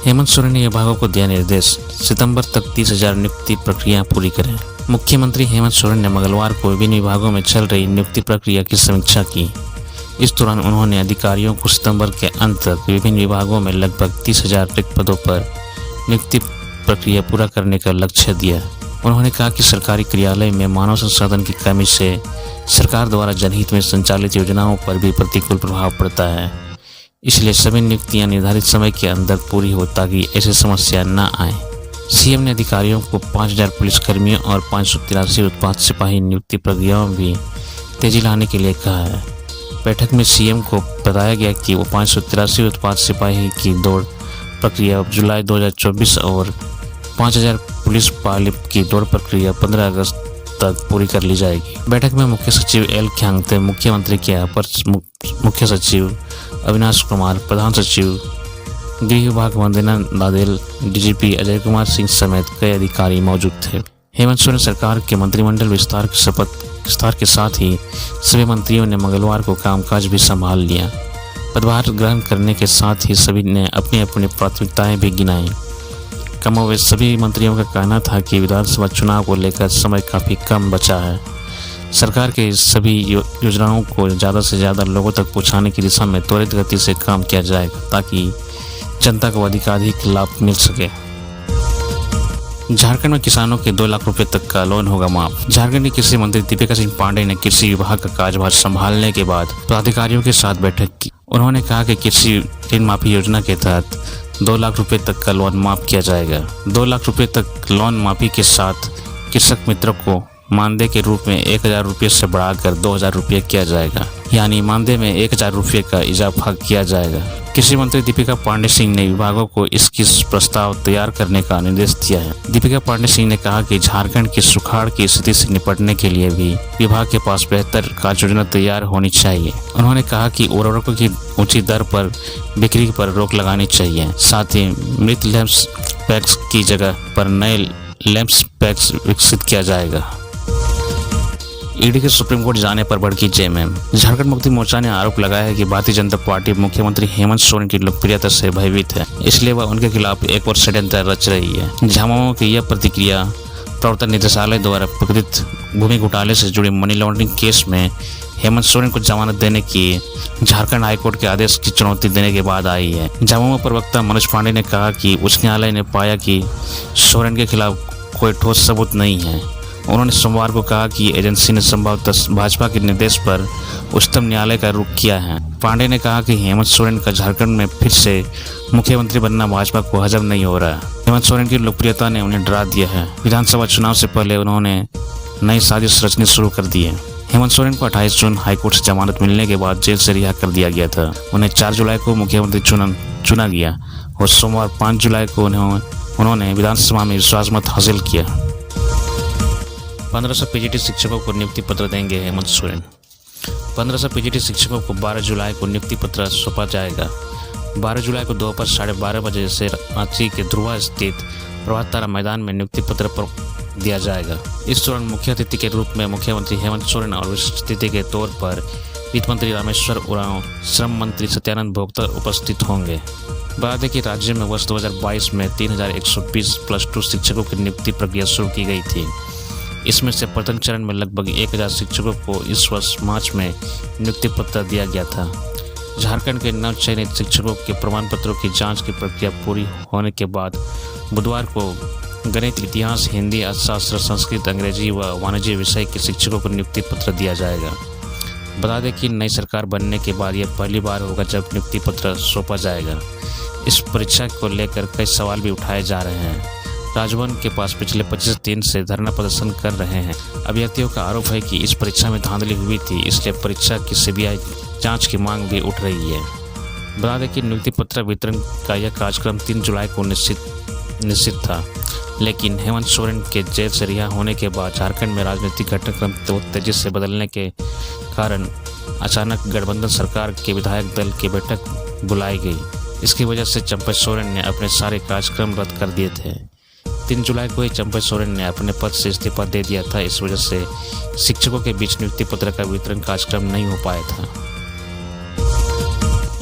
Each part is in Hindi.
हेमंत सोरेन ने विभागों को दिया निर्देश, सितंबर तक 30,000 नियुक्ति प्रक्रिया पूरी करें। मुख्यमंत्री हेमंत सोरेन ने मंगलवार को विभिन्न विभागों में चल रही नियुक्ति प्रक्रिया की समीक्षा की। इस दौरान उन्होंने अधिकारियों को सितंबर के अंत तक विभिन्न विभागों में लगभग 30,000 रिक्त पदों पर नियुक्ति प्रक्रिया पूरा करने का लक्ष्य दिया। उन्होंने कहा कि सरकारी कार्यालय में मानव संसाधन की कमी से सरकार द्वारा जनहित में संचालित योजनाओं पर भी प्रतिकूल प्रभाव पड़ता है, इसलिए सभी नियुक्तियां निर्धारित समय के अंदर पूरी हो ताकि ऐसी समस्या न आए। सीएम ने अधिकारियों को 5,000 पुलिसकर्मियों और 583 उत्पाद सिपाही नियुक्ति प्रक्रियाओं में भी तेजी लाने के लिए कहा है। बैठक में सीएम को बताया गया कि वो 583 उत्पाद सिपाही की दौड़ प्रक्रिया जुलाई 2024 और 5,000 पुलिस पालिप की दौड़ प्रक्रिया 15 अगस्त तक पूरी कर ली जाएगी। बैठक में मुख्य सचिव एल ख्यांगते, मुख्यमंत्री के अपर मुख्य सचिव अविनाश कुमार, प्रधान सचिव गृह विभाग वंदना नादेल, डीजीपी अजय कुमार सिंह समेत कई अधिकारी मौजूद थे। हेमंत सोरेन सरकार के मंत्रिमंडल विस्तार की शपथ विस्तार के साथ ही सभी मंत्रियों ने मंगलवार को कामकाज भी संभाल लिया। पदभार ग्रहण करने के साथ ही सभी ने अपनी अपनी प्राथमिकताएं भी गिनाई। कमोवेश सभी मंत्रियों का कहना था कि विधानसभा चुनाव को लेकर समय काफ़ी कम बचा है। सरकार के सभी योजनाओं को ज़्यादा से ज़्यादा लोगों तक पहुंचाने की दिशा में त्वरित गति से काम किया जाएगा ताकि जनता को अधिकाधिक लाभ मिल सके। झारखंड में किसानों के 2 लाख रुपए तक का लोन होगा माफ। झारखंड की कृषि मंत्री दीपिका सिंह पांडे ने कृषि विभाग का कार्यभार संभालने के बाद पदाधिकारियों के साथ बैठक की। उन्होंने कहा कि कृषि ऋण माफी योजना के तहत 2 लाख रुपए तक का लोन माफ किया जाएगा। 2 लाख रुपए तक लोन माफी के साथ कृषक मित्रों को मानदेय के रूप में 1,000 रुपये से बढ़ाकर 2,000 रुपये किया जाएगा, यानी मानदेय में 1,000 रुपये का इजाफा किया जाएगा। कृषि मंत्री दीपिका पांडे सिंह ने विभागों को इसकी प्रस्ताव तैयार करने का निर्देश दिया है। दीपिका पांडे सिंह ने कहा कि झारखंड की सुखाड़ की स्थिति से निपटने के लिए भी विभाग के पास बेहतर कार्य योजना तैयार होनी चाहिए। उन्होंने कहा कि उर्वरकों की ऊंची दर पर बिक्री पर रोक लगानी चाहिए। साथ ही मृत लैंप्स पैक्स की जगह पर नए लैंप्स पैक्स विकसित किया जाएगा। ईडी के सुप्रीम कोर्ट जाने पर भड़की जेएमएम। झारखंड मुक्ति मोर्चा ने आरोप लगाया है कि भारतीय जनता पार्टी मुख्यमंत्री हेमंत सोरेन की लोकप्रियता से भयभीत है, इसलिए वह उनके खिलाफ एक और षड्यंत्र रच रही है। झामुमो की यह प्रतिक्रिया प्रवर्तन निदेशालय द्वारा प्रकृत भूमि घोटाले से जुड़े मनी लॉन्ड्रिंग केस में हेमंत सोरेन को जमानत देने की झारखंड हाईकोर्ट के आदेश की चुनौती देने के बाद आई है। झामुमो प्रवक्ता मनोज पांडे ने कहा कि उच्च न्यायालय ने पाया कि सोरेन के खिलाफ कोई ठोस सबूत नहीं है। उन्होंने सोमवार को कहा कि एजेंसी ने संभवतः भाजपा के निर्देश पर उच्चतम न्यायालय का रुख किया है। पांडे ने कहा कि हेमंत सोरेन का झारखंड में फिर से मुख्यमंत्री बनना भाजपा को हजम नहीं हो रहा है। हेमंत सोरेन की लोकप्रियता ने उन्हें डरा दिया है। विधानसभा चुनाव से पहले उन्होंने नई साजिश रचनी शुरू कर दी है। हेमंत सोरेन को 28 जून हाईकोर्ट से जमानत मिलने के बाद जेल से रिहा कर दिया गया था। उन्हें 4 जुलाई को मुख्यमंत्री चुना गया और सोमवार 5 जुलाई को उन्होंने विधानसभा में विश्वास मत हासिल किया। 1500 पीजीटी शिक्षकों को नियुक्ति पत्र देंगे हेमंत सोरेन। 1500 पीजीटी शिक्षकों को 12 जुलाई को नियुक्ति पत्र सौंपा जाएगा। 12 जुलाई को दोपहर 12:30 बजे से रांची के ध्रुवा स्थित प्रभात तारा मैदान में नियुक्ति पत्र दिया जाएगा। इस दौरान मुख्य अतिथि के रूप में मुख्यमंत्री हेमंत सोरेन और विशिष्ट अतिथि के तौर पर वित्त मंत्री रामेश्वर उरांव, श्रम मंत्री सत्यानंद भोक्ता उपस्थित होंगे। बता दें कि राज्य में वर्ष 2022 में 3,120 +2 शिक्षकों की नियुक्ति प्रक्रिया शुरू की गई थी। इसमें से प्रथम चरण में लगभग 1,000 शिक्षकों को इस वर्ष मार्च में नियुक्ति पत्र दिया गया था। झारखंड के नव चयनित शिक्षकों के प्रमाण पत्रों की जांच की प्रक्रिया पूरी होने के बाद बुधवार को गणित, इतिहास, हिंदी, अर्थशास्त्र, संस्कृत, अंग्रेजी व वाणिज्य विषय के शिक्षकों को नियुक्ति पत्र दिया जाएगा। बता दें कि नई सरकार बनने के बाद यह पहली बार होगा जब नियुक्ति पत्र सौंपा जाएगा। इस परीक्षा को लेकर कई सवाल भी उठाए जा रहे हैं। राजभवन के पास पिछले 25 दिन से धरना प्रदर्शन कर रहे हैं। अभ्यर्थियों का आरोप है कि इस परीक्षा में धांधली हुई थी, इसलिए परीक्षा की सीबीआई जांच की मांग भी उठ रही है। बता दें कि नियुक्ति पत्र वितरण का यह कार्यक्रम 3 जुलाई को निश्चित था, लेकिन हेमंत सोरेन के जेल से रिहा होने के बाद झारखंड में राजनीतिक घटनाक्रम तेजी से बदलने के कारण अचानक गठबंधन सरकार के विधायक दल की बैठक बुलाई गई। इसकी वजह से चंपई सोरेन ने अपने सारे कार्यक्रम रद्द कर दिए थे। 3 जुलाई को ही चंपई सोरेन ने अपने पद से इस्तीफा दे दिया था। इस वजह से शिक्षकों के बीच नियुक्ति पत्र का वितरण कार्यक्रम नहीं हो पाया था।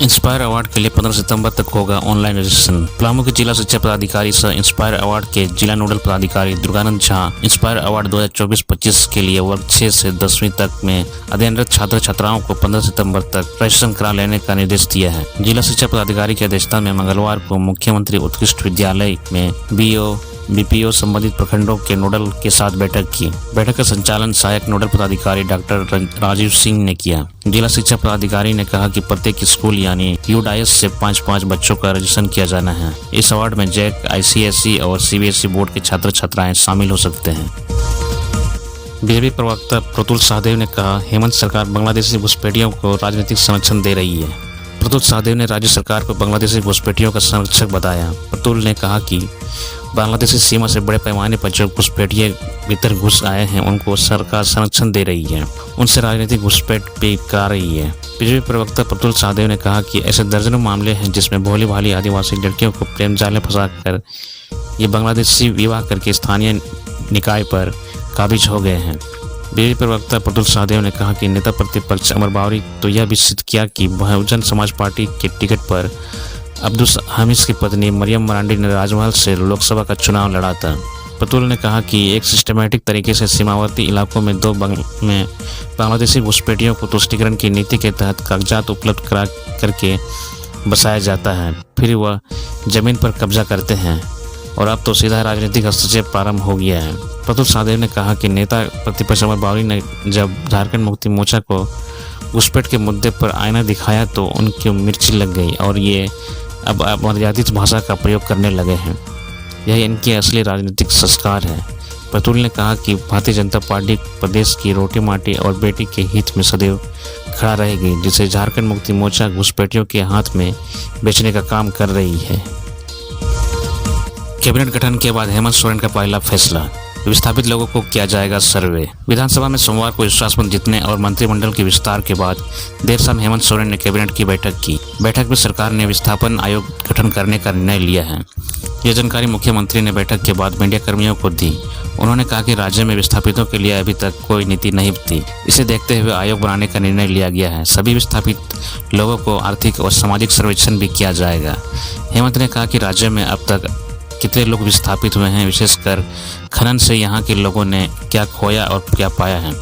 इंस्पायर अवार्ड के लिए 15 सितंबर तक होगा ऑनलाइन रजिस्ट्रेशन। पलामू के जिला शिक्षा पदाधिकारी सह इंस्पायर अवार्ड के जिला नोडल पदाधिकारी दुर्गानंद झा इंस्पायर अवार्ड 2024-25 के लिए वर्ग 6 से 10वीं तक में अध्ययनरत छात्र छात्राओं को 15 सितंबर तक रजिस्ट्रेशन करा लेने का निर्देश दिया है। जिला शिक्षा पदाधिकारी की अध्यक्षता में मंगलवार को मुख्यमंत्री उत्कृष्ट विद्यालय में BO BPO संबंधित प्रखंडों के नोडल के साथ बैठक की। बैठक का संचालन सहायक नोडल पदाधिकारी डॉक्टर राजीव सिंह ने किया। जिला शिक्षा पदाधिकारी ने कहा कि प्रत्येक स्कूल यानी UDAS से 5-5 बच्चों का रजिस्ट्रेशन किया जाना है। इस अवार्ड में JEC, ICSE और CBSE बोर्ड के छात्र छात्राएं शामिल हो सकते हैं। बीजेपी प्रवक्ता प्रतुल सहदेव ने कहा, हेमंत सरकार बांग्लादेशी घुसपैठियों को राजनीतिक संरक्षण दे रही है। प्रतुल सहदेव ने राज्य सरकार को बांग्लादेशी घुसपैठियों का संरक्षक बताया। प्रतुल ने कहा कि बांग्लादेशी सीमा से बड़े पैमाने पर जो घुसपैठिए भीतर घुस आए हैं उनको सरकार संरक्षण दे रही है, उनसे राजनीतिक घुसपैठ भी करा रही है। बीजेपी प्रवक्ता प्रतुल सहदेव ने कहा कि ऐसे दर्जनों मामले हैं जिसमें भोली भाली आदिवासी लड़कियों को प्रेम जाल में फंसाकर ये बांग्लादेशी विवाह करके स्थानीय निकाय पर काबिज हो गए हैं। बीजेपी प्रवक्ता प्रतुल सहदेव ने कहा कि नेता प्रतिपक्ष अमर बावरी तो यह भी सिद्ध किया कि बहुजन समाज पार्टी के टिकट पर अब्दुल हमीद की पत्नी मरियम मरांडी ने राजमहल से लोकसभा का चुनाव लड़ा था। प्रतुल ने कहा कि एक सिस्टमैटिक तरीके से सीमावर्ती इलाकों में बांग्लादेशी घुसपैठियों को तुष्टीकरण की नीति के तहत कागजात उपलब्ध करा करके बसाया जाता है, फिर वह जमीन पर कब्जा करते हैं और अब तो सीधा राजनीतिक हस्तक्षेप प्रारंभ हो गया है। प्रतुल सहदेव ने कहा कि नेता प्रतिपक्ष अमर बावरी ने जब झारखंड मुक्ति मोर्चा को घुसपैठ के मुद्दे पर आईना दिखाया तो उनकी मिर्ची लग गई और ये अब मर्यादित भाषा का प्रयोग करने लगे हैं। यह इनके असली राजनीतिक संस्कार है। प्रतुल ने कहा कि भारतीय जनता पार्टी प्रदेश की रोटी माटी और बेटी के हित में सदैव खड़ा रहेगी, जिसे झारखंड मुक्ति मोर्चा घुसपैठियों के हाथ में बेचने का काम कर रही है। कैबिनेट गठन के बाद हेमंत सोरेन का पहला फैसला, विस्थापित लोगों को किया जाएगा सर्वे। विधानसभा में सोमवार को विश्वास मत जीतने और मंत्रिमंडल के विस्तार के बाद देर शाम हेमंत सोरेन ने कैबिनेट की बैठक की। बैठक में सरकार ने विस्थापन आयोग गठन करने का निर्णय लिया है। यह जानकारी मुख्यमंत्री ने बैठक के बाद मीडिया कर्मियों को दी। उन्होंने कहा कि राज्य में विस्थापितों के लिए अभी तक कोई नीति नहीं थी, इसे देखते हुए आयोग बनाने का निर्णय लिया गया है। सभी विस्थापित लोगों को आर्थिक और सामाजिक सर्वेक्षण भी किया जाएगा। हेमंत ने कहा कि राज्य में अब तक कितने लोग विस्थापित हुए हैं, विशेषकर खनन से यहाँ के लोगों ने क्या खोया और क्या पाया है,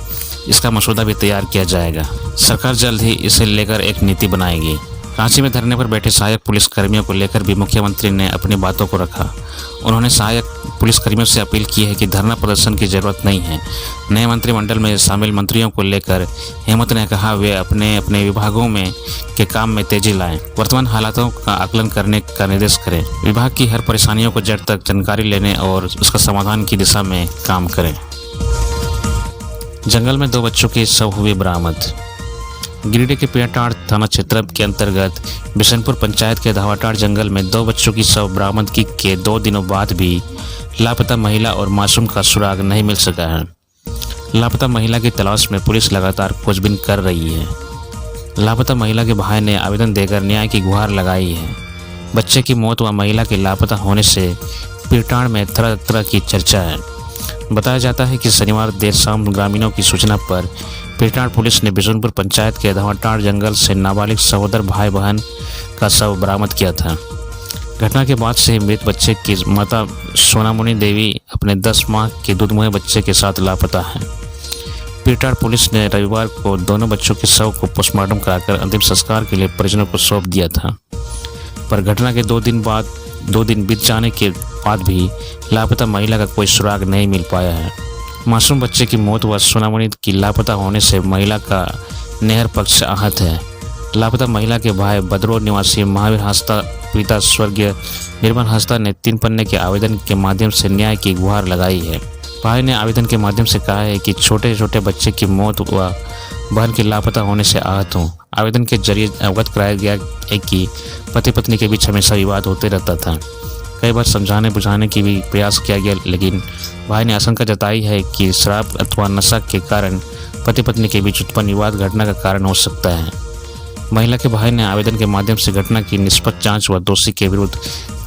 इसका मसौदा भी तैयार किया जाएगा। सरकार जल्द ही इसे लेकर एक नीति बनाएगी। रांची में धरने पर बैठे सहायक पुलिसकर्मियों को लेकर भी मुख्यमंत्री ने अपनी बातों को रखा। उन्होंने सहायक पुलिसकर्मियों से अपील की है कि धरना प्रदर्शन की जरूरत नहीं है। नए मंत्रिमंडल में शामिल मंत्रियों को लेकर हेमंत ने कहा वे अपने अपने विभागों में के काम में तेजी लाएं, वर्तमान हालातों का आकलन करने का निर्देश करें, विभाग की हर परेशानियों को जड़ तक जानकारी लेने और उसका समाधान की दिशा में काम करें। जंगल में 2 बच्चों के शव हुए बरामद। गिरिडीह के पियाटाड़ थाना क्षेत्र के अंतर्गत बिशनपुर पंचायत के धावाटाड़ जंगल में 2 बच्चों की शव बरामदगी के 2 दिनों बाद भी लापता महिला और मासूम का सुराग नहीं मिल सका है। लापता महिला की तलाश में पुलिस लगातार खोजबीन कर रही है। लापता महिला के भाई ने आवेदन देकर न्याय की गुहार लगाई है। बच्चे की मौत व महिला के लापता होने से पियाटाड़ में तरह तरह की चर्चा है। बताया जाता है कि शनिवार देर शाम ग्रामीणों की सूचना पर पियाटाड़ पुलिस ने बिशनपुर पंचायत के धावाटाड़ जंगल से नाबालिग सहोदर भाई बहन का शव बरामद किया था। घटना के बाद से मृत बच्चे की माता सोनामुनी देवी अपने 10 माह के दूधमुहे बच्चे के साथ लापता है। पियाटाड़ पुलिस ने रविवार को दोनों बच्चों के शव को पोस्टमार्टम कराकर अंतिम संस्कार के लिए परिजनों को सौंप दिया था, पर घटना के 2 दिन बीत जाने के बाद भी लापता महिला का कोई सुराग नहीं मिल पाया है। मासूम बच्चे की मौत व सोनामुनी की लापता होने से महिला का नेहर पक्ष आहत है। लापता महिला के भाई बदरो निवासी महावीर हांसदा पिता स्वर्गीय निर्मल हांसदा ने 3 पन्ने के आवेदन के माध्यम से न्याय की गुहार लगाई है। भाई ने आवेदन के माध्यम से कहा है कि छोटे छोटे बच्चे की मौत व बहन की लापता होने से आहत हूँ। आवेदन के जरिए अवगत कराया गया है कि पति पत्नी के बीच हमेशा विवाद होते रहता था। कई बार समझाने बुझाने की भी प्रयास किया गया, लेकिन भाई ने आशंका जताई है कि शराब अथवा नशा के कारण पति पत्नी के बीच उत्पन्न विवाद घटना का कारण हो सकता है। महिला के भाई ने आवेदन के माध्यम से घटना की निष्पक्ष जांच व दोषी के विरुद्ध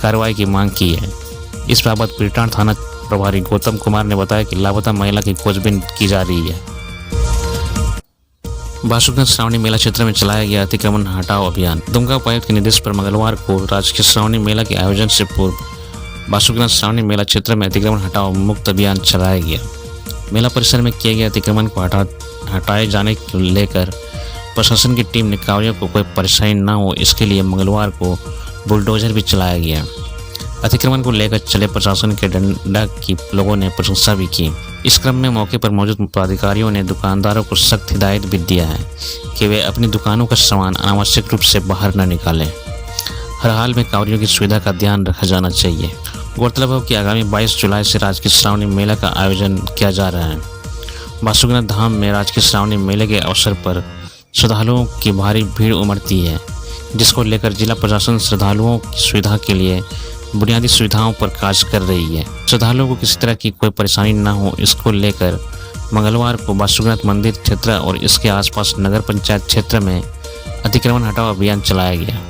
कार्रवाई की मांग की है। इस बाबत पियाटाड़ थाना प्रभारी गौतम कुमार ने बताया कि लापता महिला की खोजबीन की जा रही है। बासुकीनाथ श्रावणी मेला क्षेत्र में चलाया गया अतिक्रमण हटाओ अभियान। दुमका उपायुक्त के निर्देश पर मंगलवार को राजकीय श्रावणी मेला के आयोजन से पूर्व बासुकीनाथ श्रावणी मेला क्षेत्र में अतिक्रमण हटाओ मुक्त अभियान चलाया गया। मेला परिसर में किए गए अतिक्रमण को हटाए जाने को लेकर प्रशासन की टीम ने कांवड़ियों को कोई परेशानी न हो इसके लिए मंगलवार को बुलडोजर भी चलाया गया। अतिक्रमण को लेकर चले प्रशासन के डंडा की लोगों ने प्रशंसा भी की। इस क्रम में मौके पर मौजूद पदाधिकारियों ने दुकानदारों को सख्त हिदायत भी दिया है कि वे अपनी दुकानों का सामान अनावश्यक रूप से बाहर न निकालें। हर हाल में कांवड़ियों की सुविधा का ध्यान रखा जाना चाहिए। गौरतलब है कि आगामी 22 जुलाई से राजकीय श्रावणी मेला का आयोजन किया जा रहा है। बासुकीनाथ धाम में राजकीय श्रावणी मेले के अवसर पर श्रद्धालुओं की भारी भीड़ उमड़ती है, जिसको लेकर जिला प्रशासन श्रद्धालुओं की सुविधा के लिए बुनियादी सुविधाओं पर कार्य कर रही है। श्रद्धालुओं को किसी तरह की कोई परेशानी न हो इसको लेकर मंगलवार को बासुकीनाथ मंदिर क्षेत्र और इसके आसपास नगर पंचायत क्षेत्र में अतिक्रमण हटाओ अभियान चलाया गया।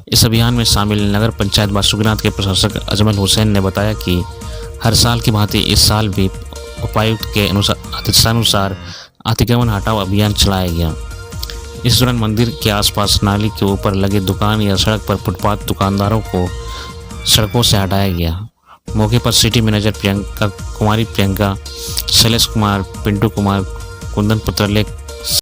इस अभियान में शामिल नगर पंचायत बासुकीनाथ के प्रशासक अजमल हुसैन ने बताया कि हर साल की भांति इस साल भी उपायुक्त के आदेशानुसार अतिक्रमण हटाओ अभियान चलाया गया। इस दौरान मंदिर के आसपास नाली के ऊपर लगे दुकान या सड़क पर फुटपाथ दुकानदारों को सड़कों से हटाया गया। मौके पर सिटी मैनेजर कुमारी प्रियंका, शैलेश कुमार, पिंटू कुमार, कुंदन पुत्रलेख